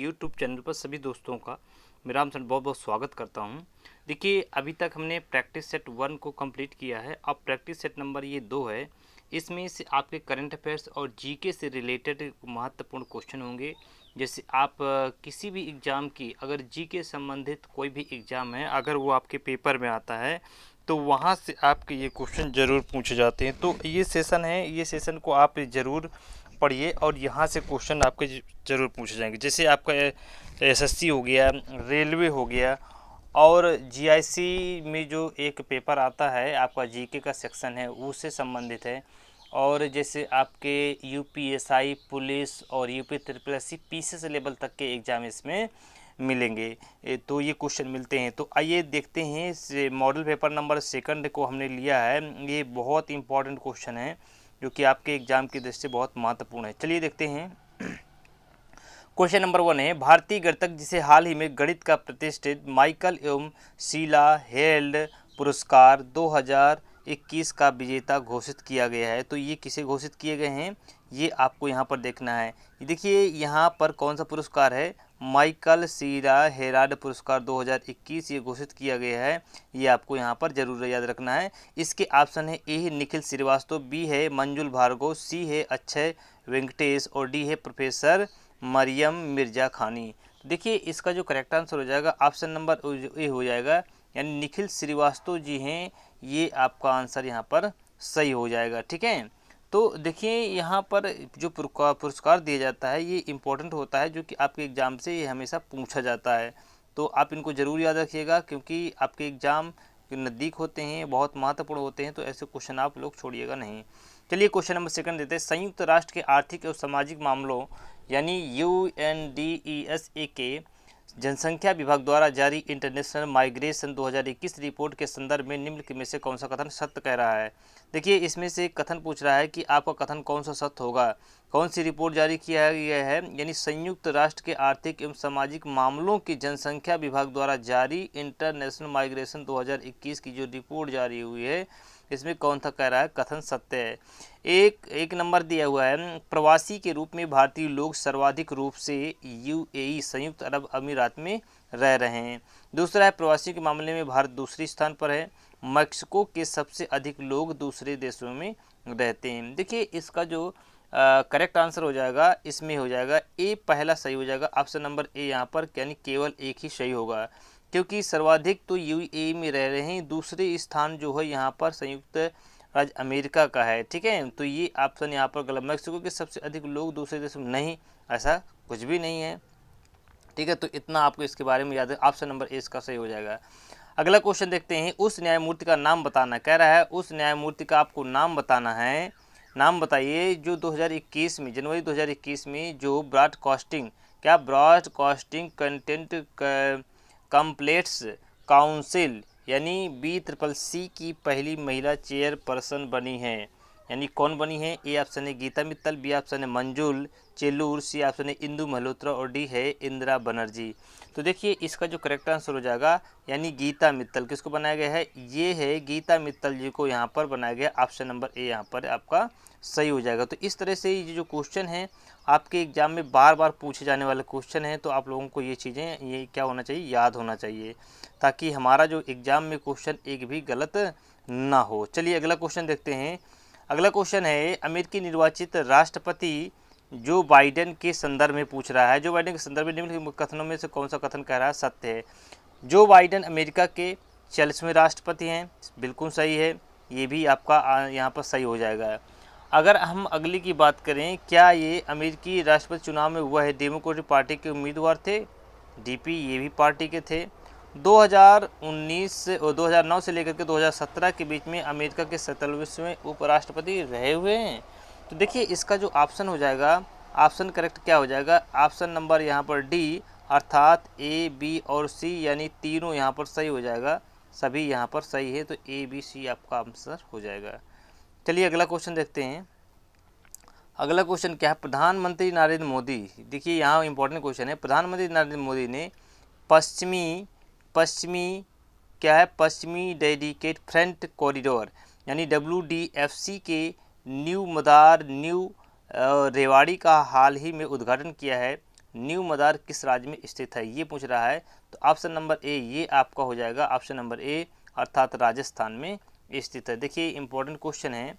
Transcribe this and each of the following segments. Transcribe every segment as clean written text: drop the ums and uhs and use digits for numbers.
YouTube channel पर सभी दोस्तों का मेरा नाम से बहुत बहुत स्वागत करता हूं। देखिए, अभी तक हमने प्रैक्टिस सेट 1 को कंप्लीट किया है। अब प्रैक्टिस सेट नंबर ये 2 है। इसमें से आपके करंट अफेयर्स और जीके से रिलेटेड महत्वपूर्ण क्वेश्चन होंगे। जैसे आप किसी भी एग्ज़ाम की अगर जीके संबंधित कोई भी एग्ज़ाम है, अगर वो आपके पेपर में आता है तो वहाँ से आपके ये क्वेश्चन ज़रूर पूछे जाते हैं। तो ये सेशन है, ये सेशन को आप ज़रूर पढ़िए और यहाँ से क्वेश्चन आपके ज़रूर पूछे जाएंगे। जैसे आपका एसएससी हो गया, रेलवे हो गया, और जीआईसी में जो एक पेपर आता है आपका जीके का सेक्शन है उससे संबंधित है। और जैसे आपके यूपीएसआई, पुलिस और UP triple S C PCS level तक के एग्ज़ाम इसमें मिलेंगे। तो ये क्वेश्चन मिलते हैं। तो आइए देखते हैं, इस मॉडल पेपर नंबर 2 को हमने लिया है। ये बहुत इंपॉर्टेंट क्वेश्चन है जो कि आपके एग्ज़ाम की दृष्टि से बहुत महत्वपूर्ण है। चलिए देखते हैं। क्वेश्चन नंबर 1 है, भारतीय गणितज्ञ जिसे हाल ही में गणित का प्रतिष्ठित माइकल एवं शीला हेल्ड पुरस्कार 2021 का विजेता घोषित किया गया है। तो ये किसे घोषित किए गए हैं, ये आपको यहाँ पर देखना है। देखिए यहाँ पर कौन सा पुरस्कार है, माइकल शीला हेराल्ड पुरस्कार 2021 ये घोषित किया गया है। ये आपको यहाँ पर जरूर याद रखना है। इसके ऑप्शन है, ए है निखिल श्रीवास्तव, बी है मंजुल भार्गव, सी है अक्षय वेंकटेश और डी है प्रोफेसर मरियम मिर्जा खानी। देखिए इसका जो करेक्ट आंसर हो जाएगा ऑप्शन नंबर ए हो जाएगा, यानी निखिल श्रीवास्तव जी हैं। ये आपका आंसर यहाँ पर सही हो जाएगा। ठीक है, तो देखिए यहाँ पर जो पुरस्कार दिया जाता है ये इम्पोर्टेंट होता है, जो कि आपके एग्ज़ाम से ये हमेशा पूछा जाता है। तो आप इनको ज़रूर याद रखिएगा, क्योंकि आपके एग्ज़ाम नज़दीक होते हैं, बहुत महत्वपूर्ण होते हैं, तो ऐसे क्वेश्चन आप लोग छोड़िएगा नहीं। चलिए क्वेश्चन नंबर 2 देते हैं। संयुक्त राष्ट्र के आर्थिक एवं सामाजिक मामलों यानी UNDESA के जनसंख्या विभाग द्वारा जारी इंटरनेशनल माइग्रेशन 2021 रिपोर्ट के संदर्भ में निम्न में से कौन सा कथन सत्य कह रहा है। देखिए इसमें से कथन पूछ रहा है कि आपका कथन कौन सा सत्य होगा। कौन सी रिपोर्ट जारी किया गया है, यानी संयुक्त राष्ट्र के आर्थिक एवं सामाजिक मामलों की जनसंख्या विभाग द्वारा जारी इंटरनेशनल माइग्रेशन 2021 की जो रिपोर्ट जारी हुई है, इसमें कौन सा कह रहा है कथन सत्य है। एक नंबर दिया हुआ है, प्रवासी के रूप में भारतीय लोग सर्वाधिक रूप से यूएई संयुक्त अरब अमीरात में रह रहे हैं। दूसरा है, प्रवासी के मामले में भारत दूसरे स्थान पर है। मैक्सिको के सबसे अधिक लोग दूसरे देशों में रहते हैं। देखिए इसका जो करेक्ट आंसर हो जाएगा, इसमें हो जाएगा ए पहला सही हो जाएगा। ऑप्शन नंबर ए यहाँ पर, यानी केवल एक ही सही होगा, क्योंकि सर्वाधिक तो यूएई में रह रहे हैं। दूसरे स्थान जो है यहाँ पर संयुक्त राज्य अमेरिका का है। ठीक है, तो ये ऑप्शन यहाँ पर गलत। मैक्सिको के सबसे अधिक लोग दूसरे देशों में, नहीं, ऐसा कुछ भी नहीं है। ठीक है, तो इतना आपको इसके बारे में याद है। ऑप्शन नंबर ए इसका सही हो जाएगा। अगला क्वेश्चन देखते हैं। उस न्यायमूर्ति का नाम बताना कह रहा है। उस न्यायमूर्ति का आपको नाम बताना है। नाम बताइए जो 2021 में, जनवरी 2021 में जो ब्रॉडकास्टिंग कंटेंट कंप्लेंट्स काउंसिल यानी BCCC की पहली महिला चेयरपर्सन बनी है। यानी कौन बनी है, ए ऑप्शन है गीता मित्तल, बी ऑप्शन है मंजुल चेल्लूर, सी ऑप्शन है इंदु मल्होत्रा और डी है इंदिरा बनर्जी। तो देखिए इसका जो करेक्ट आंसर हो जाएगा, यानी गीता मित्तल। किसको बनाया गया है, ये है गीता मित्तल जी को यहाँ पर बनाया गया। ऑप्शन नंबर ए यहाँ पर आपका सही हो जाएगा। तो इस तरह से ये जो क्वेश्चन है आपके एग्जाम में बार बार पूछे जाने वाले क्वेश्चन हैं, तो आप लोगों को ये चीज़ें ये क्या होना चाहिए, याद होना चाहिए, ताकि हमारा जो एग्ज़ाम में क्वेश्चन एक भी गलत ना हो। चलिए अगला क्वेश्चन देखते हैं। अगला क्वेश्चन है, अमेरिकी निर्वाचित राष्ट्रपति जो बाइडेन के संदर्भ में पूछ रहा है। जो बाइडेन के संदर्भ में निम्नलिखित कथनों में से कौन सा कथन कह रहा है सत्य है। जो बाइडेन अमेरिका के 40वें राष्ट्रपति हैं, बिल्कुल सही है, ये भी आपका यहाँ पर सही हो जाएगा। अगर हम अगली की बात करें, क्या ये अमेरिकी राष्ट्रपति चुनाव में हुआ है, डेमोक्रेटिक पार्टी के उम्मीदवार थे, डीपी ये भी पार्टी के थे। 2019 और 2009 से लेकर के 2017 के बीच में अमेरिका के 47वें उपराष्ट्रपति रहे हुए हैं। तो देखिए इसका जो ऑप्शन हो जाएगा, ऑप्शन करेक्ट क्या हो जाएगा, ऑप्शन नंबर यहाँ पर डी, अर्थात ए बी और सी, यानी तीनों यहाँ पर सही हो जाएगा। सभी यहाँ पर सही है, तो ए बी सी आपका आंसर हो जाएगा। चलिए अगला क्वेश्चन देखते हैं। अगला क्वेश्चन क्या है, प्रधानमंत्री नरेंद्र मोदी, देखिए यहाँ इंपॉर्टेंट क्वेश्चन है। प्रधानमंत्री नरेंद्र मोदी ने पश्चिमी क्या है, पश्चिमी डेडिकेट फ्रंट कॉरिडोर यानी WDFC के न्यू रेवाड़ी का हाल ही में उद्घाटन किया है। न्यू मदार किस राज्य में स्थित है, ये पूछ रहा है। तो ऑप्शन नंबर ए ये आपका हो जाएगा, ऑप्शन नंबर ए अर्थात राजस्थान में स्थित है। देखिए इंपॉर्टेंट क्वेश्चन है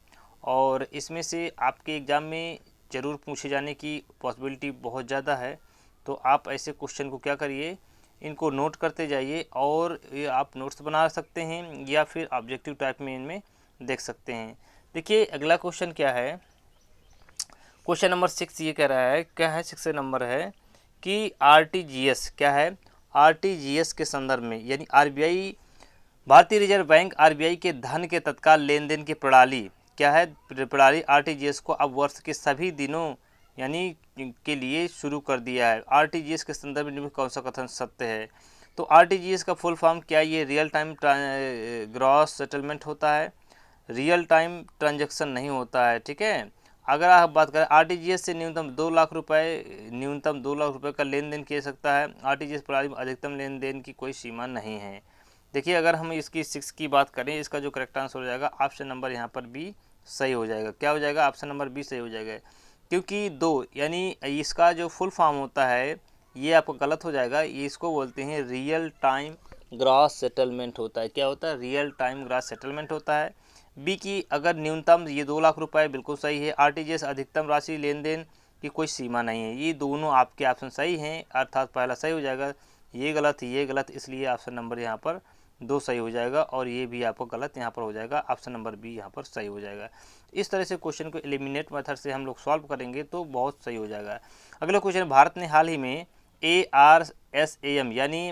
और इसमें से आपके एग्ज़ाम में ज़रूर पूछे जाने की पॉसिबिलिटी बहुत ज़्यादा है। तो आप ऐसे क्वेश्चन को क्या करिए, इनको नोट करते जाइए और ये आप नोट्स बना सकते हैं या फिर ऑब्जेक्टिव टाइप में इनमें देख सकते हैं। देखिए अगला क्वेश्चन क्या है, क्वेश्चन नंबर 6 ये कह रहा है, क्या है 6 नंबर है कि आरटीजीएस क्या है, आरटीजीएस के संदर्भ में यानी आरबीआई भारतीय रिजर्व बैंक आरबीआई के धन के तत्काल लेन देन की प्रणाली क्या है, प्रणाली आरटीजीएस को अब वर्ष के सभी दिनों यानी के लिए शुरू कर दिया है। आरटीजीएस के संदर्भ में कौन सा कथन सत्य है। तो आरटीजीएस का फुल फॉर्म क्या है, ये रियल टाइम ग्रॉस सेटलमेंट होता है, रियल टाइम ट्रांजैक्शन नहीं होता है। ठीक है, अगर आप बात करें आरटीजीएस से न्यूनतम 2 लाख रुपए का लेन देन किया सकता है। आरटीजीएस प्रणाली में अधिकतम लेन देन की कोई सीमा नहीं है। देखिए अगर हम इसकी 6 की बात करें, इसका जो करेक्ट आंसर हो जाएगा ऑप्शन नंबर यहाँ पर बी सही हो जाएगा। क्या हो जाएगा, ऑप्शन नंबर बी सही हो जाएगा, क्योंकि 2 यानी इसका जो फुल फॉर्म होता है ये आपको गलत हो जाएगा। ये इसको बोलते हैं रियल टाइम ग्रॉस सेटलमेंट होता है। क्या होता है, रियल टाइम ग्रॉस सेटलमेंट होता है। बी की अगर न्यूनतम ये 2 लाख रुपए बिल्कुल सही है। आरटीजीएस अधिकतम राशि लेन देन की कोई सीमा नहीं है। ये दोनों आपके ऑप्शन सही हैं, अर्थात पहला सही हो जाएगा, ये गलत, इसलिए ऑप्शन नंबर यहाँ पर 2 सही हो जाएगा और ये भी आपको गलत यहाँ पर हो जाएगा, ऑप्शन नंबर बी यहाँ पर सही हो जाएगा। इस तरह से क्वेश्चन को एलिमिनेट मेथड से हम लोग सॉल्व करेंगे तो बहुत सही हो जाएगा। अगला क्वेश्चन, भारत ने हाल ही में ARSAM यानी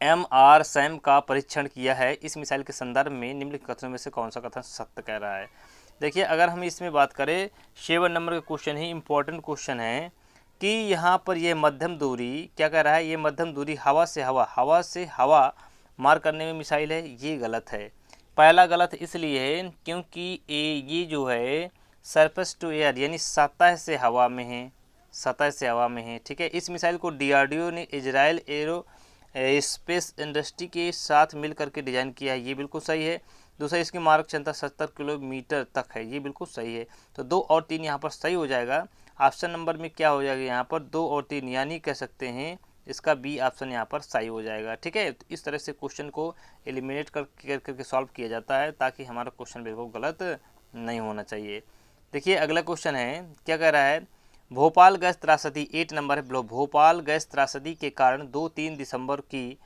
MRSAM का परीक्षण किया है। इस मिसाइल के संदर्भ में निम्नलिखित कथनों में से कौन सा कथन सत्य कह रहा है। देखिए अगर हम इसमें बात करें 7 नंबर का क्वेश्चन है, इंपॉर्टेंट क्वेश्चन है कि यहाँ पर ये मध्यम दूरी क्या कह रहा है, ये मध्यम दूरी हवा से हवा मार करने में मिसाइल है, ये गलत है। पहला गलत इसलिए है क्योंकि ये जो है सरफेस टू एयर यानी सतह से हवा में है, ठीक है। इस मिसाइल को DRDO ने इजराइल एरो स्पेस इंडस्ट्री के साथ मिल करके डिज़ाइन किया है, ये बिल्कुल सही है। दूसरा इसकी मारक क्षमता 70 किलोमीटर तक है, ये बिल्कुल सही है। तो 2 और 3 यहाँ पर सही हो जाएगा। ऑप्शन नंबर में क्या हो जाएगा, यहाँ पर 2 और 3 यानी कह सकते हैं इसका बी ऑप्शन यहाँ पर सही हो जाएगा। ठीक है, तो इस तरह से क्वेश्चन को एलिमिनेट करके सॉल्व किया जाता है ताकि हमारा क्वेश्चन बिल्कुल गलत नहीं होना चाहिए। देखिए अगला क्वेश्चन है, क्या कह रहा है, भोपाल गैस त्रासदी 8 नंबर है। भोपाल गैस त्रासदी के कारण 2-3 दिसंबर की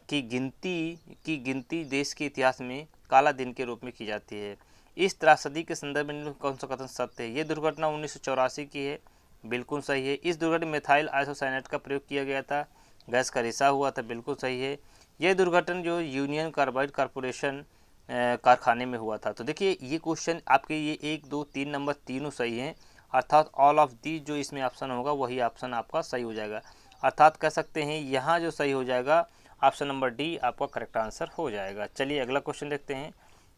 गिनती देश के इतिहास में काला दिन के रूप में की जाती है। इस त्रासदी के संदर्भ में कौन सा कथन सत्य है। ये दुर्घटना 1984 की है, बिल्कुल सही है। इस दुर्घटना में मिथाइल आइसोसाइनेट का प्रयोग किया गया था, गैस का रिसाव हुआ था, बिल्कुल सही है। यह दुर्घटना जो यूनियन कार्बाइड कॉरपोरेशन कारखाने में हुआ था। तो देखिए ये क्वेश्चन आपके ये 1, 2, 3 नंबर तीनों सही हैं, अर्थात ऑल ऑफ दी जो इसमें ऑप्शन होगा वही ऑप्शन आपका सही हो जाएगा। अर्थात कह सकते हैं यहाँ जो सही हो जाएगा ऑप्शन नंबर डी आपका करेक्ट आंसर हो जाएगा। चलिए अगला क्वेश्चन देखते हैं।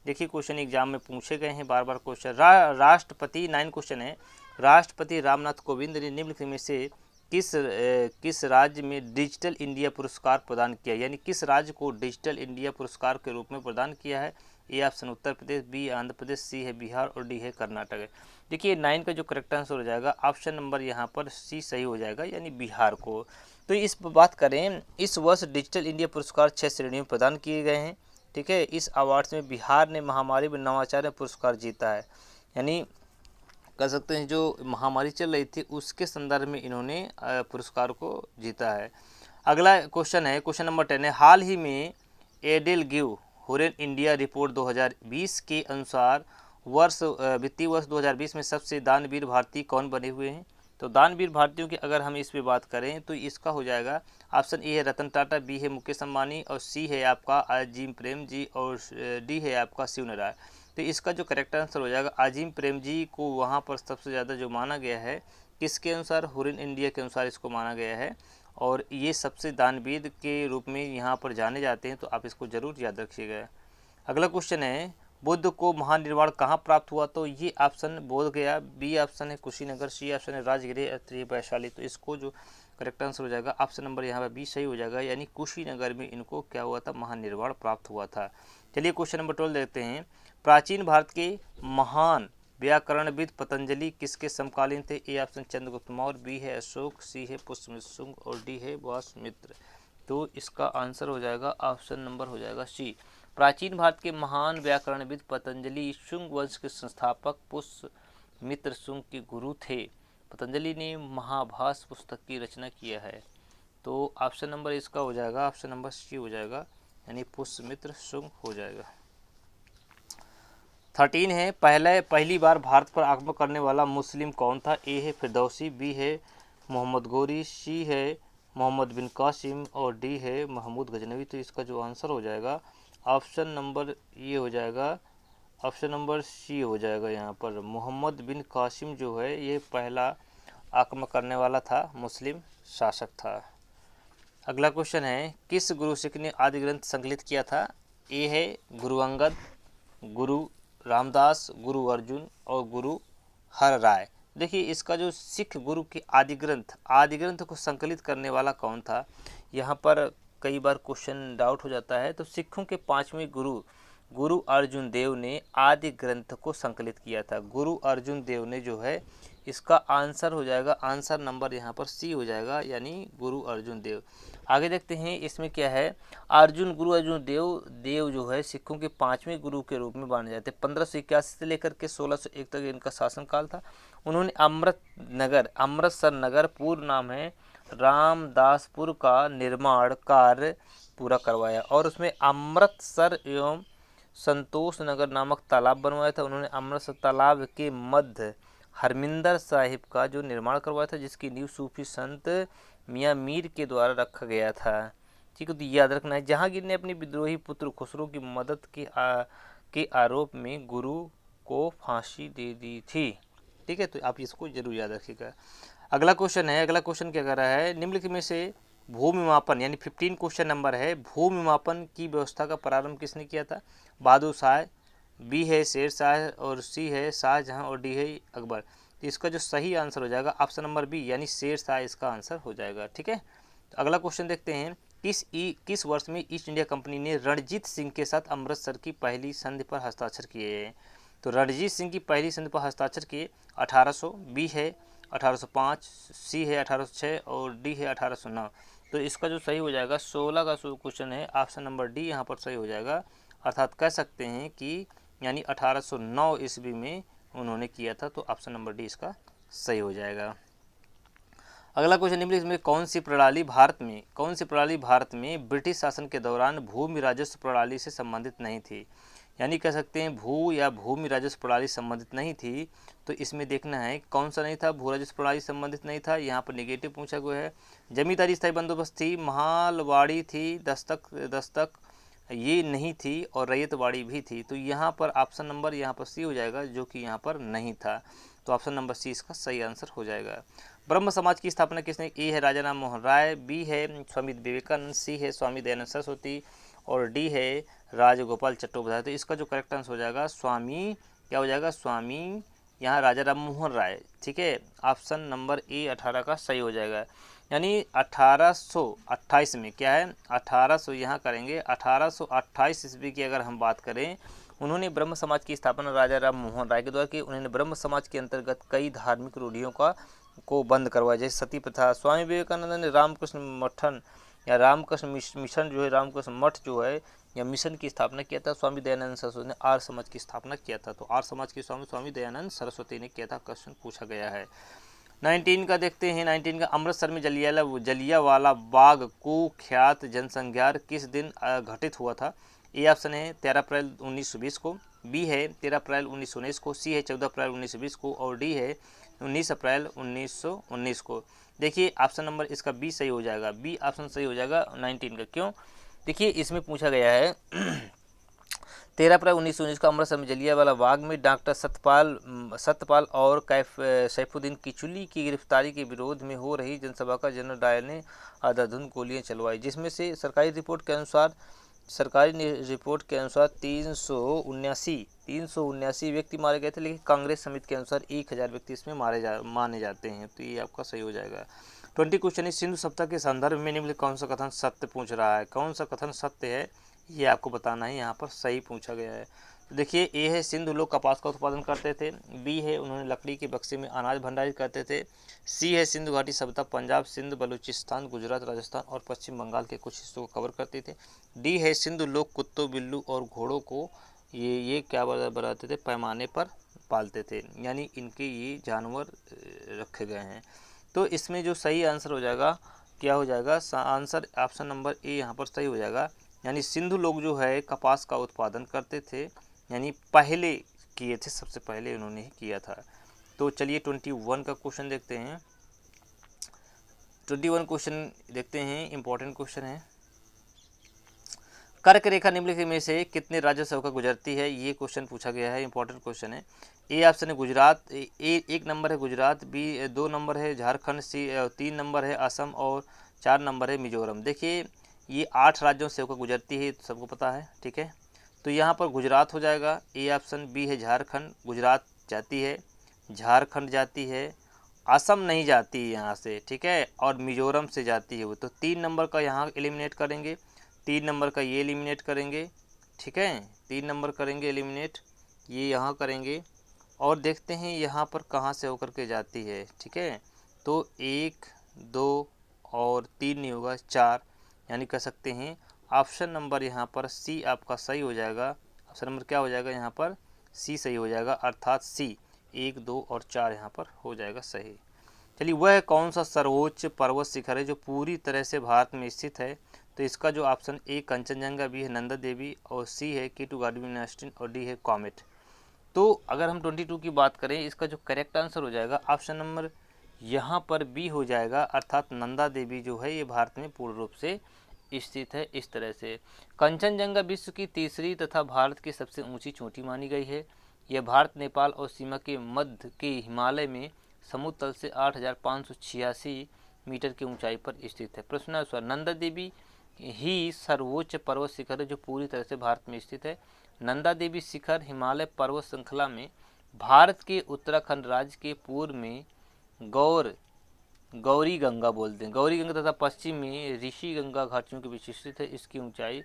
देखिए क्वेश्चन एग्जाम में पूछे गए हैं बार बार क्वेश्चन। राष्ट्रपति 9 क्वेश्चन है, राष्ट्रपति रामनाथ कोविंद ने निम्नलिखित में से किस राज्य में डिजिटल इंडिया पुरस्कार प्रदान किया, यानी किस राज्य को डिजिटल इंडिया पुरस्कार के रूप में प्रदान किया है। A option Uttar Pradesh, B Andhra Pradesh, C है बिहार और डी है कर्नाटक है। देखिए 9 का जो करेक्ट आंसर हो जाएगा ऑप्शन नंबर यहाँ पर सी सही हो जाएगा, यानी बिहार को। तो इस बात करें, इस वर्ष डिजिटल इंडिया पुरस्कार 6 श्रेणियों में प्रदान किए गए हैं। ठीक है, इस अवार्ड्स में बिहार ने महामारी में नवाचार पुरस्कार जीता है, यानी कह सकते हैं जो महामारी चल रही थी उसके संदर्भ में इन्होंने पुरस्कार को जीता है। अगला क्वेश्चन है, क्वेश्चन नंबर 10 है, हाल ही में एडेलगिव हुरेन इंडिया रिपोर्ट 2020 के अनुसार वित्तीय वर्ष 2020 में सबसे दानवीर भारतीय कौन बने हुए हैं। तो दानवीर भारतीयों की अगर हम इस पे बात करें तो इसका हो जाएगा ऑप्शन ए है रतन टाटा, बी है मुकेश अंबानी और सी है आपका अजीम प्रेम जी और डी है आपका शिव नारायण। तो इसका जो करेक्ट आंसर हो जाएगा अजीम प्रेम जी को वहाँ पर सबसे ज़्यादा जो माना गया है, किसके अनुसार, हुरिन इंडिया के अनुसार इसको माना गया है और ये सबसे दानवीर के रूप में यहाँ पर जाने जाते हैं। तो आप इसको ज़रूर याद रखिएगा। अगला क्वेश्चन है, बुद्ध को महानिर्वाण कहाँ प्राप्त हुआ। तो ये ऑप्शन बोध गया, बी ऑप्शन है कुशीनगर, सी ऑप्शन है राजगिर, अत्रि वैशाली। तो इसको जो करेक्ट आंसर हो जाएगा ऑप्शन नंबर यहाँ पर बी सही हो जाएगा, यानी कुशीनगर में इनको क्या हुआ था, महानिर्वाण प्राप्त हुआ था। चलिए क्वेश्चन नंबर 12 देखते हैं। प्राचीन भारत के महान व्याकरणविद पतंजलि किसके समकालीन थे? A option Chandragupta Maurya, B है अशोक, सी है पुष्यमित्र शुंग और डी है वासमित्र। तो इसका आंसर हो जाएगा ऑप्शन नंबर हो जाएगा सी। प्राचीन भारत के महान व्याकरणविद पतंजलि शुंग वंश के संस्थापक पुष्यमित्र शुंग के गुरु थे। पतंजलि ने महाभाष्य पुस्तक की रचना किया है। तो ऑप्शन नंबर इसका हो जाएगा ऑप्शन नंबर सी हो जाएगा, यानी पुष्यमित्र शुंग हो जाएगा। 13 है, पहली बार भारत पर आक्रमण करने वाला मुस्लिम कौन था? ए है फिरदौसी, बी है मोहम्मद गोरी, सी है मोहम्मद बिन कासिम और डी है महमूद गजनवी। तो इसका जो आंसर हो जाएगा ऑप्शन नंबर ये हो जाएगा, ऑप्शन नंबर सी हो जाएगा। यहाँ पर मोहम्मद बिन कासिम जो है ये पहला आक्रमण करने वाला था, मुस्लिम शासक था। अगला क्वेश्चन है, किस गुरु सिख ने आदि ग्रंथ संकलित किया था? ए है गुरु अंगद, गुरु रामदास, गुरु अर्जुन और गुरु हर राय। देखिए इसका जो सिख गुरु के आदि ग्रंथ को संकलित करने वाला कौन था? यहाँ पर कई बार क्वेश्चन डाउट हो जाता है। तो सिखों के पांचवें गुरु अर्जुन देव ने आदि ग्रंथ को संकलित किया था। गुरु अर्जुन देव ने जो है, इसका आंसर हो जाएगा, आंसर नंबर यहाँ पर सी हो जाएगा, यानी गुरु अर्जुन देव। आगे देखते हैं इसमें क्या है। गुरु अर्जुन देव जो है सिखों के पांचवें गुरु के रूप में माने जाते हैं। 1581 से लेकर के 1601 तक इनका शासनकाल था। उन्होंने अमृतसर नगर, पूर्व नाम है रामदासपुर का निर्माण कार्य पूरा करवाया और उसमें अमृतसर एवं संतोष नगर नामक तालाब बनवाया था। उन्होंने अमृतसर तालाब के मध्य हरमिंदर साहिब का जो निर्माण करवाया था, जिसकी नींव सूफी संत मियाँ मीर के द्वारा रखा गया था। ठीक है, तो याद रखना है। जहांगीर ने अपने विद्रोही पुत्र खुसरो की मदद के आरोप में गुरु को फांसी दे दी थी। ठीक है, तो आप इसको जरूर याद रखिएगा। अगला क्वेश्चन क्या कर रहा है, निम्नलिखित में से भूमि मापन यानी 15 क्वेश्चन नंबर है, भूमि मापन की व्यवस्था का प्रारंभ किसने किया था? बहादुर शाह, बी है शेर शाह और सी है शाहजहां और डी है अकबर। तो इसका जो सही आंसर हो जाएगा ऑप्शन नंबर बी, यानी शेर शाह इसका आंसर हो जाएगा। ठीक है, तो अगला क्वेश्चन देखते हैं, किस वर्ष में ईस्ट इंडिया कंपनी ने रणजीत सिंह के साथ अमृतसर की पहली संधि पर हस्ताक्षर किए? तो रणजीत सिंह की पहली संधि पर हस्ताक्षर किए 1800, बी है 1805, सी है 1806 और डी है 1809। तो इसका जो सही हो जाएगा 16 का क्वेश्चन है, ऑप्शन नंबर डी यहाँ पर सही हो जाएगा। अर्थात कह सकते हैं कि यानी 1809 ईस्वी में उन्होंने किया था। तो ऑप्शन नंबर डी इसका सही हो जाएगा। अगला क्वेश्चन, निम्नलिखित में कौन सी प्रणाली भारत में ब्रिटिश शासन के दौरान भूमि राजस्व प्रणाली से संबंधित नहीं थी? यानी कह सकते हैं भूमि राजस्व प्रणाली संबंधित नहीं थी। तो इसमें देखना है कौन सा नहीं था, भू राजस्व प्रणाली संबंधित नहीं था। यहाँ पर नेगेटिव पूछा गया है। जमींदारी स्थायी बंदोबस्त थी, महालवाड़ी थी, दस्तक ये नहीं थी और रैयतवाड़ी भी थी। तो यहाँ पर ऑप्शन नंबर यहाँ पर सी हो जाएगा, जो कि यहाँ पर नहीं था। तो ऑप्शन नंबर सी इसका सही आंसर हो जाएगा। ब्रह्म समाज की स्थापना किसने? ए है राजा राम मोहन राय, बी है स्वामी विवेकानंद, सी है स्वामी दयानंद सरस्वती और डी है राजगोपाल चट्टोपाध्याय। तो इसका जो करेक्ट आंसर हो जाएगा स्वामी, क्या हो जाएगा, स्वामी यहाँ राजा राम मोहन राय। ठीक है, ऑप्शन नंबर ए 18 का सही हो जाएगा। यानी 1828 में क्या है, 1800 यहाँ करेंगे, 1828 ईस्वी की अगर हम बात करें, उन्होंने ब्रह्म समाज की स्थापना राजा राम मोहन राय के द्वारा की। उन्होंने ब्रह्म समाज के अंतर्गत कई धार्मिक रूढ़ियों को बंद करवाया, जैसे सती प्रथा। स्वामी विवेकानंद ने रामकृष्ण मठन या रामकृष्ण मिशन जो है, रामकृष्ण मठ जो है या मिशन की स्थापना किया था। स्वामी दयानंद सरस्वती ने आर्य समाज की स्थापना किया था। तो आर्य समाज के स्वामी दयानंद सरस्वती ने किया था। क्वेश्चन पूछा गया है। 19 का देखते हैं। 19 का, अमृतसर में जलियांवाला बाग कुख्यात जनसंहार किस दिन घटित हुआ था? ए ऑप्शन है 13 अप्रैल 1920 को, बी है 13 अप्रैल 1919 को, सी है 14 अप्रैल 1920 को और डी है 19 अप्रैल 1919 को। देखिए ऑप्शन नंबर इसका बी सही हो जाएगा, बी ऑप्शन सही हो जाएगा 19 का। क्यों? देखिए इसमें पूछा गया है 13 अप्रैल 1919 को अमृतसर में जलियांवाला बाग में डॉक्टर सत्यपाल और सैफुद्दीन किचलू की गिरफ्तारी के विरोध में हो रही जनसभा का जनरल डायर ने अंधाधुंध गोलियां चलवाई, जिसमें से सरकारी रिपोर्ट के अनुसार 379 व्यक्ति मारे गए थे, लेकिन कांग्रेस समिति के अनुसार 1000 व्यक्ति इसमें माने जाते हैं। तो ये आपका सही हो जाएगा। 20 क्वेश्चन है, सिंधु सभ्यता के संदर्भ में निम्नलिखित कौन सा कथन सत्य पूछ रहा है? कौन सा कथन सत्य है ये आपको बताना है। यहाँ पर सही पूछा गया है। देखिए ए है सिंधु लोग कपास का उत्पादन करते थे, बी है उन्होंने लकड़ी के बक्से में अनाज भंडारित करते थे, सी है सिंधु घाटी सभ्यता पंजाब सिंध बलूचिस्तान गुजरात राजस्थान और पश्चिम बंगाल के कुछ हिस्सों को कवर करती थे, डी है सिंधु लोग कुत्तों बिल्लू और घोड़ों को ये क्या बनाते थे, पैमाने पर पालते थे, यानी इनके ये जानवर रखे गए हैं। तो इसमें जो सही आंसर हो जाएगा क्या हो जाएगा, आंसर ऑप्शन नंबर ए यहाँ पर सही हो जाएगा। यानी सिंधु लोग जो है कपास का उत्पादन करते थे, यानी पहले किए थे, सबसे पहले उन्होंने ही किया था। तो चलिए 21 का क्वेश्चन देखते हैं। 21 क्वेश्चन देखते हैं, इंपॉर्टेंट क्वेश्चन है। कर्क रेखा निम्नलिखित में से कितने राज्यों से होकर गुजरती है, ये क्वेश्चन पूछा गया है, इंपॉर्टेंट क्वेश्चन है। ए ऑप्शन है गुजरात, एक नंबर है गुजरात, बी 2 नंबर है झारखंड, सी 3 नंबर है असम और 4 नंबर है मिजोरम। देखिए ये 8 राज्यों से होकर गुजरती है, तो सबको पता है, ठीक है। तो यहाँ पर गुजरात हो जाएगा, ए ऑप्शन, बी है झारखंड, गुजरात जाती है, झारखंड जाती है, असम नहीं जाती है यहाँ से, ठीक है, और मिजोरम से जाती है वो। तो 3 नंबर का यहाँ एलिमिनेट करेंगे, 3 नंबर का ये एलिमिनेट करेंगे, ठीक है, 3 नंबर करेंगे एलिमिनेट, ये यहाँ करेंगे और देखते हैं यहाँ पर कहाँ से होकर के जाती है, ठीक है। तो 1 2 और 3 नहीं होगा, 4, यानी कह सकते हैं ऑप्शन नंबर यहाँ पर सी आपका सही हो जाएगा। ऑप्शन नंबर क्या हो जाएगा यहाँ पर, सी सही हो जाएगा, अर्थात सी 1 2 और 4 यहाँ पर हो जाएगा सही। चलिए वह कौन सा सर्वोच्च पर्वत शिखर है जो पूरी तरह से भारत में स्थित है, तो इसका जो ऑप्शन ए कंचनजंगा, बी है नंदा देवी और सी है K2 गार्डन नेस्टिन और डी है कॉमेट। तो अगर हम 22 की बात करें, इसका जो करेक्ट आंसर हो जाएगा ऑप्शन नंबर यहाँ पर बी हो जाएगा, अर्थात नंदा देवी जो है ये भारत में पूर्ण रूप से स्थित है। इस तरह से कंचनजंगा विश्व की तीसरी तथा भारत की सबसे ऊंची चोटी मानी गई है। यह भारत नेपाल और सीमा के मध्य के हिमालय में समुद्र तल से 8,586 मीटर की ऊंचाई पर स्थित है। प्रश्नानुसार नंदा देवी ही सर्वोच्च पर्वत शिखर है जो पूरी तरह से भारत में स्थित है। नंदा देवी शिखर हिमालय पर्वत श्रृंखला में भारत के उत्तराखंड राज्य के पूर्व में गौरी गंगा बोलते हैं, गौरी गंगा तथा पश्चिम में ऋषि गंगा घाटियों के बीच स्थित है। इसकी ऊंचाई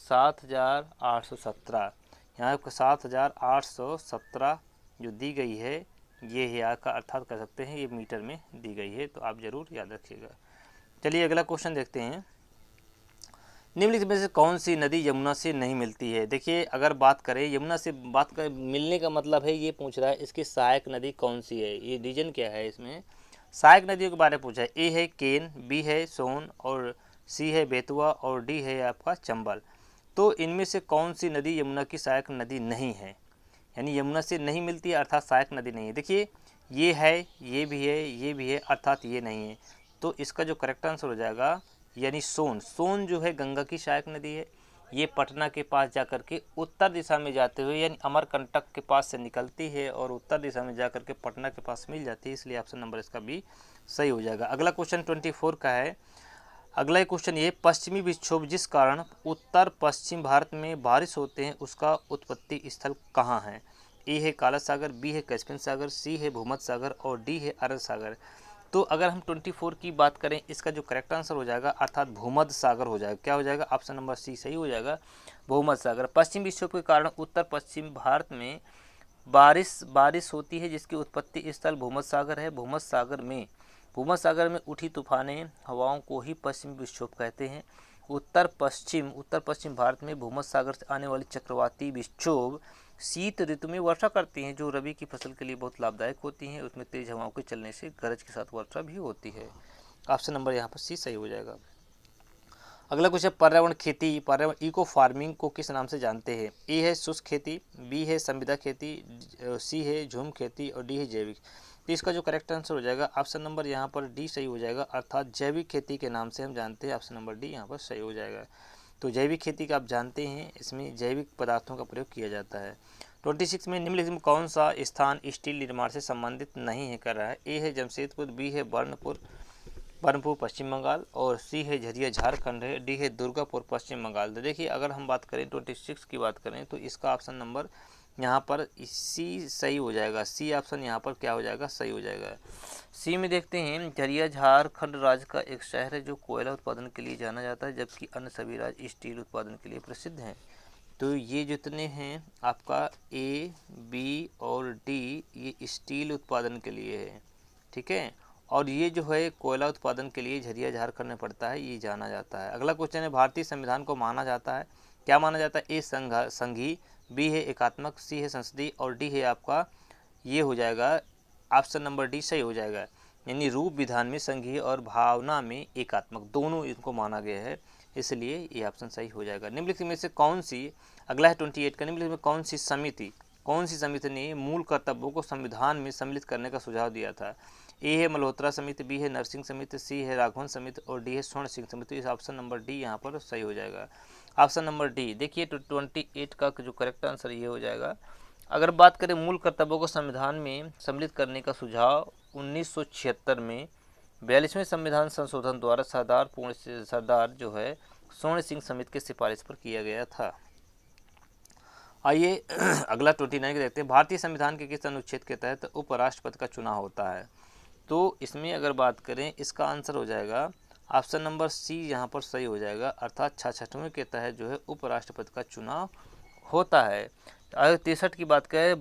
7,817, यहाँ पर 7,817 जो दी गई है ये है यहाँ का, अर्थात कर सकते हैं ये मीटर में दी गई है, तो आप जरूर याद रखिएगा। चलिए अगला क्वेश्चन देखते हैं। निम्नलिखित में से कौन सी नदी यमुना से नहीं मिलती है। देखिए अगर बात करें यमुना से, बात करें मिलने का मतलब है ये पूछ रहा है इसकी सहायक नदी कौन सी है, ये रीजन क्या है, इसमें सहायक नदियों के बारे में पूछा है। ए है केन, बी है सोन और सी है बेतवा और डी है आपका चंबल। तो इनमें से कौन सी नदी यमुना की सहायक नदी नहीं है, यानी यमुना से नहीं मिलती है अर्थात सहायक नदी नहीं है। देखिए ये है, ये भी है, ये भी है, अर्थात ये नहीं है। तो इसका जो करेक्ट आंसर हो जाएगा यानी सोन, सोन जो है गंगा की सहायक नदी है। ये पटना के पास जाकर के उत्तर दिशा में जाते हुए यानी अमरकंटक के पास से निकलती है और उत्तर दिशा में जाकर के पटना के पास मिल जाती है, इसलिए ऑप्शन नंबर इसका भी सही हो जाएगा। अगला क्वेश्चन 24 का है। अगला क्वेश्चन ये, पश्चिमी विक्षोभ जिस कारण उत्तर पश्चिम भारत में बारिश होते हैं उसका उत्पत्ति स्थल कहाँ है। ए है काला सागर, बी है कैस्पियन सागर, सी है भूमध्य सागर और डी है अरब सागर। तो अगर हम 24 की बात करें इसका जो करेक्ट आंसर हो जाएगा अर्थात भूमध्य सागर हो जाएगा। क्या हो जाएगा, ऑप्शन नंबर सी सही हो जाएगा, भूमध्य सागर। पश्चिम विक्षोभ के कारण उत्तर पश्चिम भारत में बारिश होती है जिसकी उत्पत्ति स्थल भूमध्य सागर है। भूमध्य सागर में उठी तूफानी हवाओं को ही पश्चिमी विक्षोभ कहते हैं। उत्तर पश्चिम भारत में भूमध्य सागर से आने वाली चक्रवाती विक्षोभ शीत ऋतु में वर्षा करती हैं जो रबी की फसल के लिए बहुत लाभदायक होती हैं। उसमें तेज हवाओं के चलने से गरज के साथ वर्षा भी होती है। ऑप्शन नंबर यहाँ पर सी सही हो जाएगा। अगला क्वेश्चन, पर्यावरण खेती, पर्यावरण इको फार्मिंग को किस नाम से जानते हैं। ए है शुष्क खेती, बी है संविदा खेती, सी है झूम खेती और डी है जैविक। तो इसका जो करेक्ट आंसर हो जाएगा ऑप्शन नंबर यहाँ पर डी सही हो जाएगा, अर्थात जैविक खेती के नाम से हम जानते हैं। ऑप्शन नंबर डी यहाँ पर सही हो जाएगा। तो जैविक खेती का आप जानते हैं इसमें जैविक पदार्थों का प्रयोग किया जाता है। 26 में निम्नलिखित में कौन सा स्थान स्टील निर्माण से संबंधित नहीं है कर रहा है। ए है जमशेदपुर, बी है बर्नपुर पश्चिम बंगाल और सी है झरिया झारखंड है, डी है दुर्गापुर पश्चिम बंगाल। तो देखिए अगर हम बात करें 26 की बात करें तो इसका ऑप्शन नंबर यहाँ पर सी सही हो जाएगा, सी ऑप्शन यहाँ पर क्या हो जाएगा, सही हो जाएगा। सी में देखते हैं, झरिया झारखंड राज्य का एक शहर है जो कोयला उत्पादन के लिए जाना जाता है जबकि अन्य सभी राज्य स्टील उत्पादन के लिए प्रसिद्ध हैं। तो ये जितने हैं आपका ए, बी और डी, ये स्टील उत्पादन के लिए है, ठीक है। और ये जो है कोयला उत्पादन के लिए झरिया झार करना पड़ता है, ये जाना जाता है। अगला क्वेश्चन है, भारतीय संविधान को माना जाता है, क्या माना जाता है? ए संघीय, बी है एकात्मक, सी है संसदीय और डी है आपका, ये हो जाएगा ऑप्शन नंबर डी सही हो जाएगा। यानी रूप विधान में संघीय और भावना में एकात्मक, दोनों इनको माना गया है, इसलिए ये ऑप्शन सही हो जाएगा। निम्नलिखित में से कौन सी, अगला है 28 का, निम्नलिखित में कौन सी समिति ने मूल कर्तव्यों को संविधान में सम्मिलित करने का सुझाव दिया था? ए है मल्होत्रा समिति, बी है नरसिंह समिति, सी है राघवन समिति और डी है स्वर्ण सिंह समिति। इस ऑप्शन नंबर डी यहाँ पर सही हो जाएगा। ऑप्शन नंबर डी, देखिए 28 का जो करेक्ट आंसर ये हो जाएगा। अगर बात करें मूल कर्तव्यों को संविधान में सम्मिलित करने का सुझाव 1976 में 42वें संविधान संशोधन द्वारा सरदार जो है स्वर्ण सिंह समिति की सिफारिश पर किया गया था। आइए अगला 29 के देखते हैं, भारतीय संविधान के किस अनुच्छेद के तहत उपराष्ट्रपति का चुनाव होता है? तो इसमें अगर बात करें, इसका आंसर हो जाएगा ऑप्शन नंबर सी यहाँ पर सही हो जाएगा, अर्थात 66वें के तहत जो है उपराष्ट्रपति का चुनाव होता है। अगर 63 की बात करें,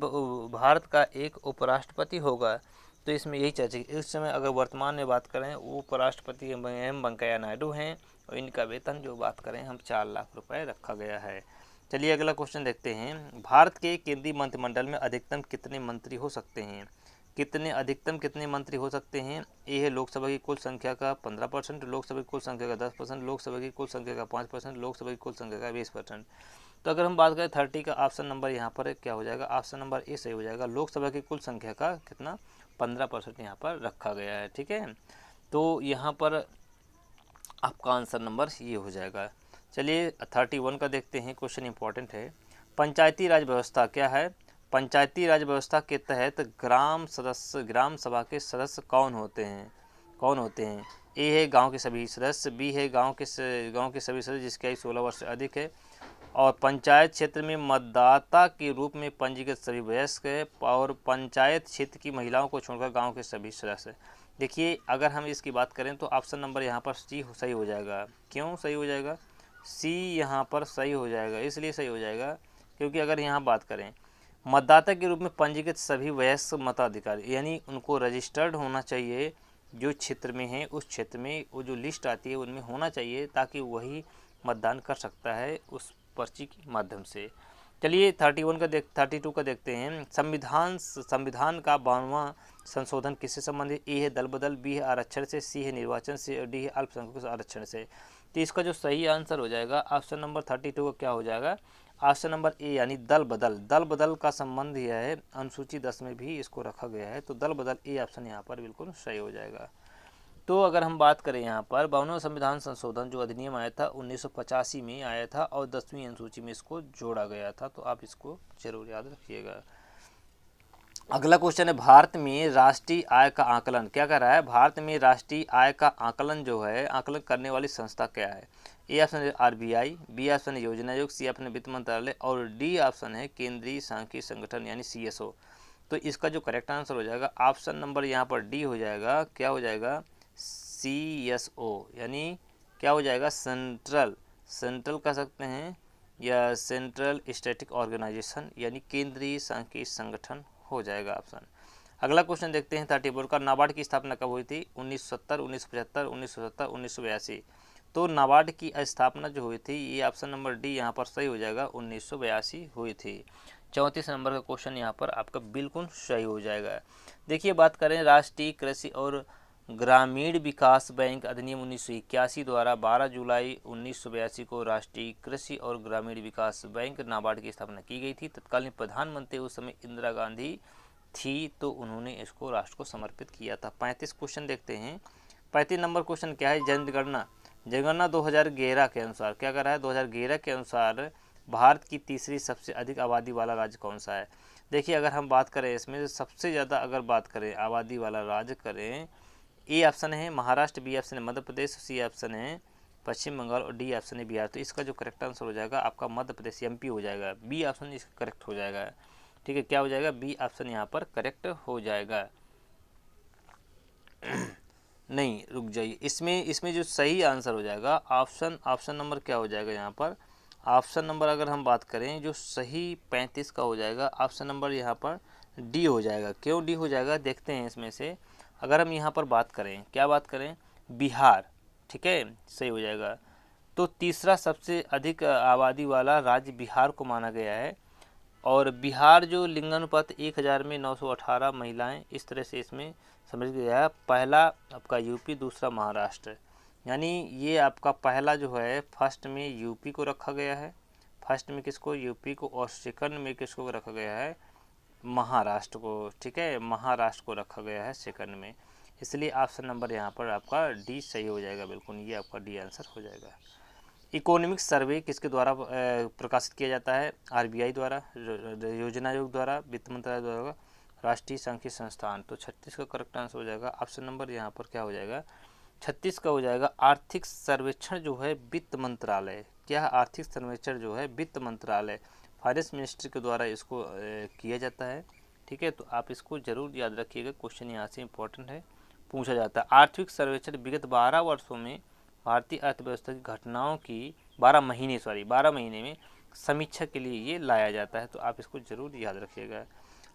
भारत का एक उपराष्ट्रपति होगा, तो इसमें यही चर्चा की। इस समय अगर वर्तमान में बात करें, वो उपराष्ट्रपति एम वेंकैया नायडू हैं और इनका वेतन जो बात करें हम 4 लाख रुपए रखा गया है। चलिए अगला क्वेश्चन देखते हैं, भारत के केंद्रीय मंत्रिमंडल में अधिकतम कितने मंत्री हो सकते हैं? अधिकतम कितने मंत्री हो सकते हैं? ए है लोकसभा की कुल संख्या का 15%, लोकसभा की कुल संख्या का 10%, लोकसभा की कुल संख्या का 5%, लोकसभा की कुल संख्या का 20%। तो अगर हम बात करें 30 का, ऑप्शन नंबर यहाँ पर क्या हो जाएगा? ऑप्शन नंबर ए सही हो जाएगा। लोकसभा की कुल संख्या का कितना 15% यहाँ पर रखा गया है, ठीक है। तो यहाँ पर आपका आंसर नंबर ये हो जाएगा। चलिए 31 का देखते हैं, क्वेश्चन इंपॉर्टेंट है। पंचायती राज व्यवस्था क्या है? पंचायती राज व्यवस्था के तहत ग्राम सभा के सदस्य कौन होते हैं? ए है गांव के सभी सदस्य, बी है गांव के सभी सदस्य जिसकी आयु 16 वर्ष से अधिक है, और पंचायत क्षेत्र में मतदाता के रूप में पंजीकृत सभी वयस्क है, और पंचायत क्षेत्र की महिलाओं को छोड़कर गांव के सभी सदस्य। देखिए अगर हम इसकी बात करें तो ऑप्शन नंबर यहाँ पर सी सही हो जाएगा। क्यों सही हो जाएगा? सी यहाँ पर सही हो जाएगा, इसलिए सही हो जाएगा क्योंकि अगर यहाँ बात करें मतदाता के रूप में पंजीकृत सभी वयस्क मताधिकारी, यानी उनको रजिस्टर्ड होना चाहिए, जो क्षेत्र में है उस क्षेत्र में वो जो लिस्ट आती है उनमें होना चाहिए, ताकि वही मतदान कर सकता है उस पर्ची के माध्यम से। चलिए 32 का देखते हैं। संविधान का 52वां संशोधन किससे संबंधित? ए है दल बदल, बी है आरक्षण से, सी है निर्वाचन से और डी है अल्पसंख्यकों आरक्षण से। तो इसका जो सही आंसर हो जाएगा ऑप्शन नंबर 32 का क्या हो जाएगा? ऑप्शन नंबर ए, यानी दल बदल का संबंध यह है, अनुसूची 10 में भी इसको रखा गया है, तो दल बदल ए ऑप्शन यहाँ पर बिल्कुल सही हो जाएगा। तो अगर हम बात करें यहाँ पर 52वां संविधान संशोधन जो अधिनियम आया था 1985 में आया था और 10वीं अनुसूची में इसको जोड़ा गया था, तो आप इसको जरूर याद रखिएगा। अगला क्वेश्चन है, भारत में राष्ट्रीय आय का आकलन क्या कर रहा है? भारत में राष्ट्रीय आय का आकलन जो है, आकलन करने वाली संस्था क्या है? ए ऑप्शन है आरबीआई, बी ऑप्शन है योजना आयोग, सी ऑप्शन है वित्त मंत्रालय और डी ऑप्शन है केंद्रीय सांख्यिकी संगठन यानी सीएसओ। तो इसका जो करेक्ट आंसर हो जाएगा ऑप्शन नंबर यहाँ पर डी हो जाएगा। क्या हो जाएगा? सीएसओ, यानी क्या हो जाएगा? सेंट्रल कह सकते हैं या सेंट्रल स्टैटिक ऑर्गेनाइजेशन, यानी केंद्रीय सांख्यिकी संगठन हो जाएगा ऑप्शन। अगला क्वेश्चन देखते हैं 34 का, नाबार्ड की स्थापना कब हुई थी? 1970, 1975, 1970, 1982। तो नाबार्ड की स्थापना जो हुई थी, ये ऑप्शन नंबर डी यहाँ पर सही हो जाएगा, 1982 हुई थी। 34 नंबर का क्वेश्चन यहाँ पर आपका बिल्कुल सही हो जाएगा। देखिए बात करें राष्ट्रीय कृषि और ग्रामीण विकास बैंक अधिनियम 1981 द्वारा 12 जुलाई 1982 को राष्ट्रीय कृषि और ग्रामीण विकास बैंक नाबार्ड की स्थापना की गई थी। तत्कालीन प्रधानमंत्री उस समय इंदिरा गांधी थी, तो उन्होंने इसको राष्ट्र को समर्पित किया था। 35 क्वेश्चन देखते हैं। 35 नंबर क्वेश्चन क्या है? जनगणना 2011 के अनुसार क्या कर रहा है? 2011 के अनुसार भारत की तीसरी सबसे अधिक आबादी वाला राज्य कौन सा है? देखिए अगर हम बात करें इसमें सबसे ज़्यादा अगर बात करें आबादी वाला राज्य करें, ए ऑप्शन है महाराष्ट्र, बी ऑप्शन है मध्य प्रदेश, सी ऑप्शन है पश्चिम बंगाल और डी ऑप्शन है बिहार। तो इसका जो करेक्ट आंसर हो जाएगा आपका मध्य प्रदेश एमपी हो जाएगा। बी ऑप्शन इसका करेक्ट हो जाएगा, ठीक है। क्या हो जाएगा? बी ऑप्शन यहाँ पर करेक्ट हो जाएगा। नहीं रुक जाइए, इसमें जो सही आंसर हो जाएगा ऑप्शन नंबर क्या हो जाएगा यहाँ पर? ऑप्शन नंबर अगर हम बात करें जो सही 35 का हो जाएगा, ऑप्शन नंबर यहाँ पर डी हो जाएगा। क्यों डी हो जाएगा देखते हैं इसमें से। अगर हम यहाँ पर बात करें, क्या बात करें, बिहार, ठीक है, सही हो जाएगा। तो तीसरा सबसे अधिक आबादी वाला राज्य बिहार को माना गया है। और बिहार जो लिंगानुपात 1000 में 918 महिलाएं, इस तरह से इसमें समझ गया है। पहला आपका यूपी, दूसरा महाराष्ट्र, यानी ये आपका पहला जो है फर्स्ट में यूपी को रखा गया है, फर्स्ट में किसको, यूपी को, और सेकंड में किसको रखा गया है, महाराष्ट्र को, ठीक है, महाराष्ट्र को रखा गया है सेकंड में। इसलिए ऑप्शन नंबर यहाँ पर आपका डी सही हो जाएगा, बिल्कुल ये आपका डी आंसर हो जाएगा। इकोनॉमिक सर्वे किसके द्वारा प्रकाशित किया जाता है, आरबीआई द्वारा, योजना आयोग द्वारा, वित्त मंत्रालय द्वारा, राष्ट्रीय सांख्यिकी संस्थान। तो 36 का करेक्ट आंसर हो जाएगा। ऑप्शन नंबर यहाँ पर क्या हो जाएगा, 36 का हो जाएगा। आर्थिक सर्वेक्षण जो है वित्त मंत्रालय, क्या आर्थिक सर्वेक्षण जो है वित्त मंत्रालय, फाइनेंस मिनिस्ट्री के द्वारा इसको किया जाता है, ठीक है। तो आप इसको जरूर याद रखिएगा, क्वेश्चन यहाँ से इंपॉर्टेंट है, पूछा जाता है। आर्थिक सर्वेक्षण विगत 12 वर्षों में भारतीय अर्थव्यवस्था की घटनाओं की 12 महीने में समीक्षा के लिए ये लाया जाता है। तो आप इसको जरूर याद रखिएगा।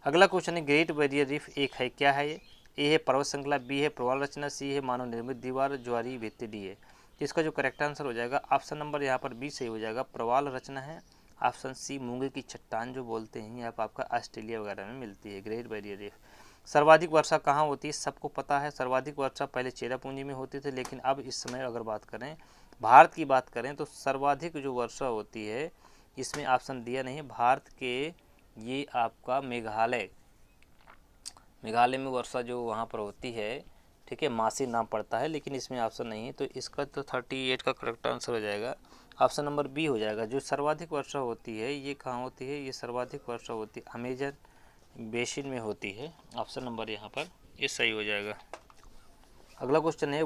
अगला क्वेश्चन है, ग्रेट बैरियर रीफ एक है, क्या है ये, ए है पर्वत श्रृंखला, बी है प्रवाल रचना, सी है मानव निर्मित दीवार, ज्वारीय भित्ति, डी है। इसका जो करेक्ट आंसर हो जाएगा ऑप्शन नंबर यहाँ पर बी सही हो जाएगा, प्रवाल रचना है। ऑप्शन सी मूंगे की चट्टान जो बोलते हैं, ये आपका ऑस्ट्रेलिया वगैरह में मिलती है, ग्रेट बैरियर रीफ। सर्वाधिक वर्षा कहाँ होती है, सबको पता है, सर्वाधिक वर्षा पहले चेरापूंजी में होती थी, लेकिन अब इस समय अगर बात करें, भारत की बात करें, तो सर्वाधिक जो वर्षा होती है, इसमें ऑप्शन दिया नहीं, भारत के ये आपका मेघालय में वर्षा जो वहाँ पर होती है, ठीक है, मासी नाम पड़ता है, लेकिन इसमें ऑप्शन नहीं है। तो इसका तो 38 का करेक्ट आंसर हो जाएगा, ऑप्शन नंबर बी हो जाएगा। जो सर्वाधिक वर्षा होती है ये कहाँ होती है, ये सर्वाधिक वर्षा होती है अमेजन बेसिन में होती है। ऑप्शन नंबर यहाँ पर ये सही हो जाएगा। अगला क्वेश्चन है,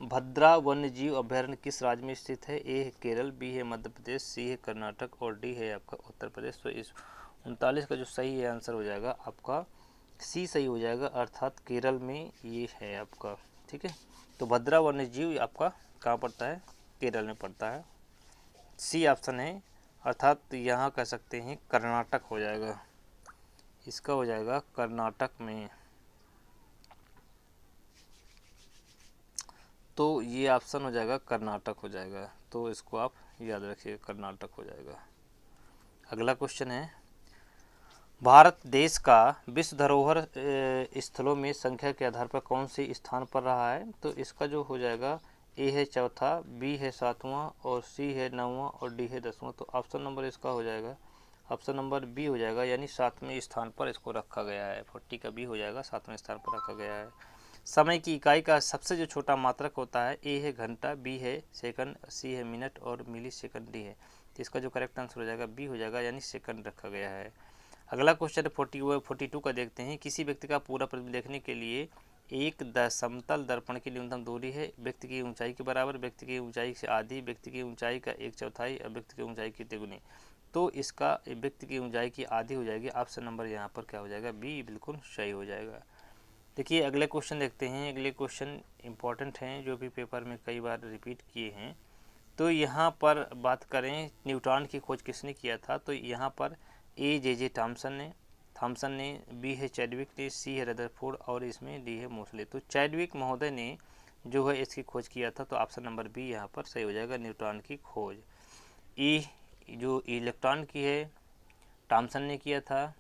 भद्रा वन्य जीव अभ्यारण्य किस राज्य में स्थित है, ए है केरल, बी है मध्य प्रदेश, सी है कर्नाटक, और डी है आपका उत्तर प्रदेश। तो इस 39 का जो सही आंसर हो जाएगा आपका सी सही हो जाएगा, अर्थात केरल में ये है आपका, ठीक है। तो भद्रा वन्य जीव आपका कहाँ पड़ता है, केरल में पड़ता है, सी ऑप्शन है, अर्थात यहाँ कह सकते हैं कर्नाटक हो जाएगा, इसका हो जाएगा कर्नाटक में। तो ये ऑप्शन हो जाएगा कर्नाटक हो जाएगा, तो इसको आप याद रखिए, कर्नाटक हो जाएगा। अगला क्वेश्चन है, भारत देश का विश्व धरोहर स्थलों में संख्या के आधार पर कौन से स्थान पर रहा है। तो इसका जो हो जाएगा, ए है चौथा, बी है सातवां, और सी है नौवां, और डी है 10वां। तो ऑप्शन नंबर इसका हो जाएगा, ऑप्शन नंबर बी हो जाएगा, यानी 7वें स्थान पर इसको रखा गया है। 40 का बी हो जाएगा, 7वें स्थान पर रखा गया है। समय की इकाई का सबसे जो छोटा मात्रक होता है, ए है घंटा, बी है सेकंड, सी है मिनट, और मिली सेकंड, डी है। तो इसका जो करेक्ट आंसर हो जाएगा बी हो जाएगा, यानी सेकंड रखा गया है। अगला क्वेश्चन 42 का देखते हैं, किसी व्यक्ति का पूरा प्रतिबिंब देखने के लिए एक समतल दर्पण की न्यूनतम दूरी है व्यक्ति की ऊंचाई के बराबर, व्यक्ति की ऊंचाई से आधी, व्यक्ति की ऊंचाई का 1/4, और व्यक्ति की ऊंचाई की तिगुनी। तो इसका व्यक्ति की ऊंचाई की आधी हो जाएगी, ऑप्शन नंबर यहाँ पर क्या हो जाएगा, बी बिल्कुल सही हो जाएगा। देखिए अगले क्वेश्चन देखते हैं। अगले क्वेश्चन इंपॉर्टेंट हैं, जो भी पेपर में कई बार रिपीट किए हैं। तो यहाँ पर बात करें न्यूट्रॉन की खोज किसने किया था, तो यहाँ पर ए जे थॉमसन ने, बी है चैडविक ने, सी है रदरफोर्ड, और इसमें डी है मोसले। तो चैडविक महोदय ने जो है इसकी खोज किया था, तो ऑप्शन नंबर बी यहाँ पर सही हो जाएगा, न्यूट्रॉन की खोज। ई जो इलेक्ट्रॉन की है थॉमसन ने किया था,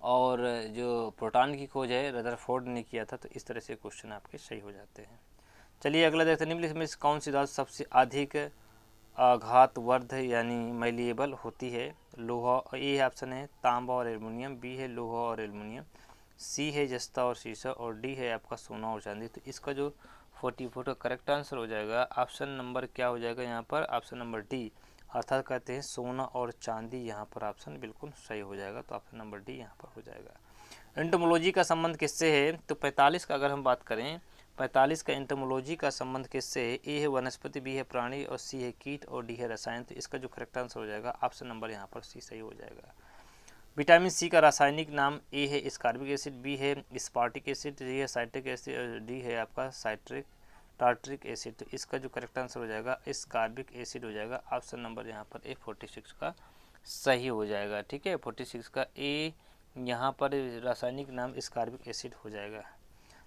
और जो प्रोटॉन की खोज है रदरफोर्ड ने किया था। तो इस तरह से क्वेश्चन आपके सही हो जाते हैं। चलिए अगला देखते हैं, निम्नलिखित में कौन सी धातु सबसे अधिक आघातवर्ध यानी मैलिएबल होती है। लोहा, ए ऑप्शन है तांबा और एल्युमिनियम, बी है लोहा और एल्युमिनियम, सी है जस्ता और शीशा, और डी है आपका सोना और चांदी। तो इसका जो 44 का करेक्ट आंसर हो जाएगा, ऑप्शन नंबर क्या हो जाएगा यहाँ पर, ऑप्शन नंबर डी, अर्थात कहते हैं सोना और चांदी। यहाँ पर ऑप्शन बिल्कुल सही हो जाएगा, तो ऑप्शन नंबर डी यहाँ पर हो जाएगा। एंटोमोलॉजी का संबंध किससे है, तो 45 का अगर हम बात करें, 45 का एंटोमोलॉजी का संबंध किससे है, ए है वनस्पति, बी है प्राणी, और सी है कीट, और डी है रसायन। तो इसका जो करेक्ट आंसर हो जाएगा, ऑप्शन नंबर यहाँ पर सी सही हो जाएगा। विटामिन सी का रासायनिक नाम, ए है स्कार्बिक एसिड, बी है स्पार्टिक एसिड, सी है साइट्रिक एसिड, और डी है आपका साइट्रिक टार्टरिक एसिड। तो इसका जो करेक्ट आंसर हो जाएगा स्कार्बिक एसिड हो जाएगा। ऑप्शन नंबर यहाँ पर ए 46 का सही हो जाएगा। ठीक है, 46 का ए यहाँ पर रासायनिक नाम स्कार्बिक एसिड हो जाएगा।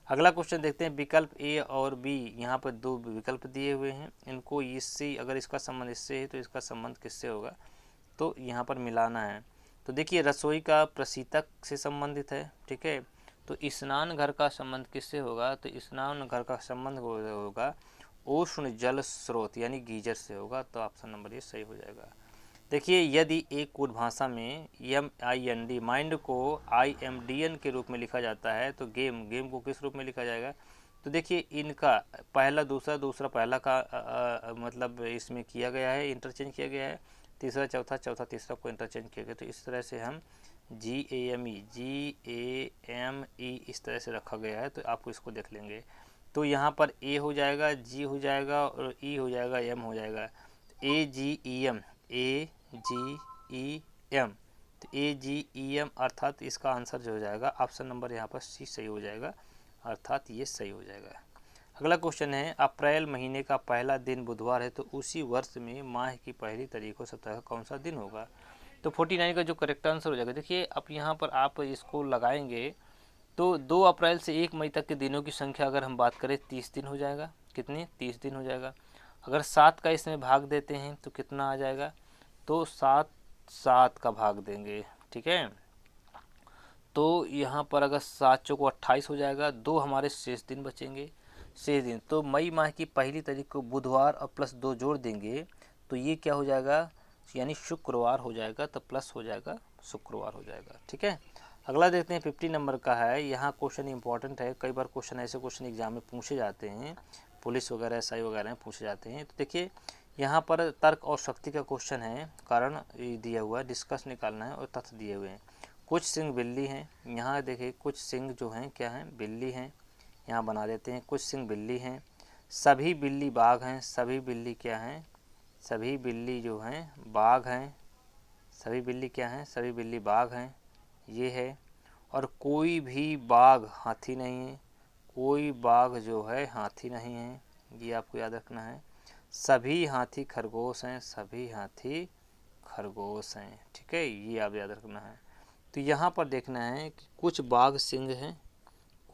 अगला क्वेश्चन देखते हैं। विकल्प ए और बी, यहाँ पर दो विकल्प दिए हुए हैं, इनको इससे अगर इसका संबंध इससे है तो इसका संबंध किससे होगा, तो यहाँ पर मिलाना है। तो देखिए रसोई का प्रशीतक से संबंधित है। ठीक है, तो स्नान घर का संबंध किससे होगा, तो स्नान घर का संबंध होगा उष्ण जल स्रोत यानी गीजर से होगा। तो ऑप्शन नंबर ये सही हो जाएगा। देखिए यदि एक कोड भाषा में MIND माइंड को IMDN के रूप में लिखा जाता है तो गेम को किस रूप में लिखा जाएगा। तो देखिए इनका पहला दूसरा, दूसरा पहला का मतलब इसमें किया गया है, इंटरचेंज किया गया है, तीसरा चौथा, चौथा तीसरा को इंटरचेंज किया गया। तो इस तरह से हम GAME इस तरह से रखा गया है। तो आपको इसको देख लेंगे। तो यहाँ पर A हो जाएगा, G हो जाएगा और E हो जाएगा, M हो जाएगा। AGEM AGEM, तो AGEM अर्थात इसका आंसर जो हो जाएगा ऑप्शन नंबर यहाँ पर सी सही हो जाएगा, अर्थात ये सही हो जाएगा। अगला क्वेश्चन है अप्रैल महीने का पहला दिन बुधवार है तो उसी वर्ष में माह की पहली तारीख को सप्ताह का कौन सा दिन होगा। तो 49 का जो करेक्ट आंसर हो जाएगा। देखिए अब यहाँ पर आप इसको लगाएंगे तो 2 अप्रैल से 1 मई तक के दिनों की संख्या अगर हम बात करें 30 दिन हो जाएगा। कितने, 30 दिन हो जाएगा। अगर 7 का इसमें भाग देते हैं तो कितना आ जाएगा, तो 7 का भाग देंगे। ठीक है, तो यहाँ पर अगर 7 चौको 28 हो जाएगा। 2 हमारे शेष दिन बचेंगे, शेष दिन। तो मई माह की पहली तारीख को बुधवार और +2 जोड़ देंगे तो ये क्या हो जाएगा, यानी शुक्रवार हो जाएगा। तो प्लस हो जाएगा, शुक्रवार हो जाएगा। ठीक है, अगला देखते हैं 50 नंबर का है। यहाँ क्वेश्चन इंपॉर्टेंट है, कई बार क्वेश्चन ऐसे क्वेश्चन एग्जाम में पूछे जाते हैं, पुलिस वगैरह SI वगैरह में पूछे जाते हैं। तो देखिए यहाँ पर तर्क और शक्ति का क्वेश्चन है, कारण दिया हुआ है, डिस्कस निकालना है और तथ्य दिए हुए हैं। कुछ सिंह बिल्ली हैं, यहाँ देखिए कुछ सिंह जो हैं क्या हैं, बिल्ली हैं, यहाँ बना देते हैं कुछ सिंह बिल्ली हैं। सभी बिल्ली बाघ हैं, सभी बिल्ली क्या हैं, सभी बिल्ली जो हैं बाघ हैं, सभी बिल्ली क्या हैं, सभी बिल्ली बाघ हैं, ये है। और कोई भी बाघ हाथी नहीं है, कोई बाघ जो है हाथी नहीं है, ये आपको याद रखना है। सभी हाथी खरगोश हैं, सभी हाथी खरगोश हैं। ठीक है, ये आप याद रखना है। तो यहाँ पर देखना है कि कुछ बाघ सिंह हैं,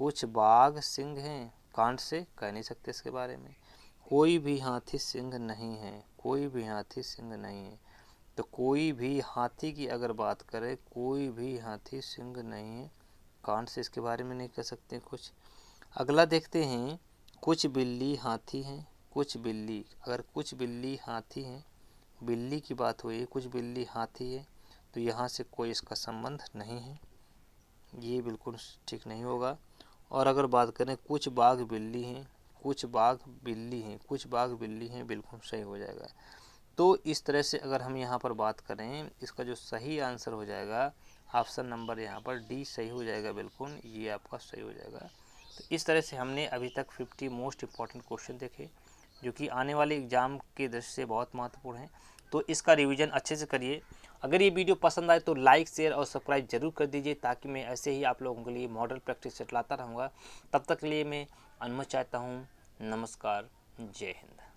कुछ बाघ सिंह हैं, कांट से कह नहीं सकते इसके बारे में। कोई भी हाथी सिंह नहीं है, कोई भी हाथी सिंह नहीं है। तो कोई भी हाथी की अगर बात करें, कोई भी हाथी सिंह नहीं है, कांट से इसके बारे में नहीं कह सकते कुछ। अगला देखते हैं कुछ बिल्ली हाथी हैं, कुछ बिल्ली, अगर कुछ बिल्ली हाथी हैं, बिल्ली की बात हुई, कुछ बिल्ली हाथी है, तो यहाँ से कोई इसका संबंध नहीं है, ये बिल्कुल ठीक नहीं होगा। और अगर बात करें कुछ बाघ बिल्ली हैं, कुछ बाघ बिल्ली हैं, कुछ बाघ बिल्ली हैं, बिल्कुल सही हो जाएगा। तो इस तरह से अगर हम यहाँ पर बात करें, इसका जो सही आंसर हो जाएगा ऑप्शन नंबर यहाँ पर डी सही हो जाएगा, बिल्कुल ये आपका सही हो जाएगा। तो इस तरह से हमने अभी तक 50 मोस्ट इम्पॉर्टेंट क्वेश्चन देखे जो कि आने वाले एग्ज़ाम के दृष्टि से बहुत महत्वपूर्ण है। तो इसका रिवीजन अच्छे से करिए। अगर ये वीडियो पसंद आए तो लाइक, शेयर और सब्सक्राइब जरूर कर दीजिए, ताकि मैं ऐसे ही आप लोगों के लिए मॉडल प्रैक्टिस सेट लाता रहूँगा। तब तक के लिए मैं अनुमति चाहता हूँ। नमस्कार, जय हिंद।